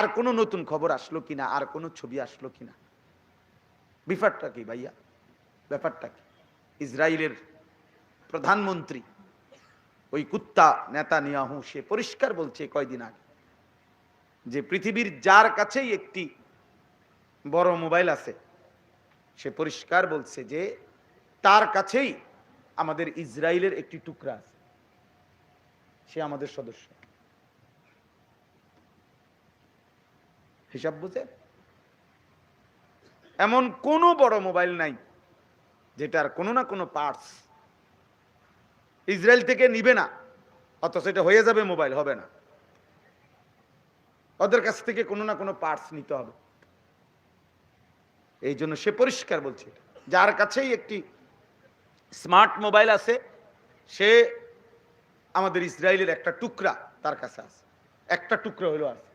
আর কোনো নতুন খবর আসলো কিনা, আর কোনো ছবি আসলো কিনা? ব্যাপারটা কি ভাইয়া? ব্যাপারটা কি? ইসরায়েলের প্রধানমন্ত্রী ওই কুত্তা নেতানিয়াহু সে পরিষ্কার বলছে কয়দিন আগে যে পৃথিবীর যার কাছেই একটি বড় মোবাইল আছে সে পরিষ্কার বলছে যে তার কাছেই আমাদের ইসরায়েলের একটি টুকরা আছে, সে আমাদের সদস্য। হিসাব বুঝে? এমন কোনো বড় মোবাইল নাই যেটার কোনো না কোনো পার্টস ইসরায়েল থেকে নিবে না, অথচ এটা হয়ে যাবে মোবাইল, হবে না। ওদের কাছ থেকে কোনো না কোনো পার্টস নিতে হবে। এই জন্য সে পরিষ্কার বলছে যার কাছেই একটি স্মার্ট মোবাইল আছে সে আমাদের ইসরায়েলের একটা টুকরা তার কাছে আছে, একটা টুকরা হলো আছে।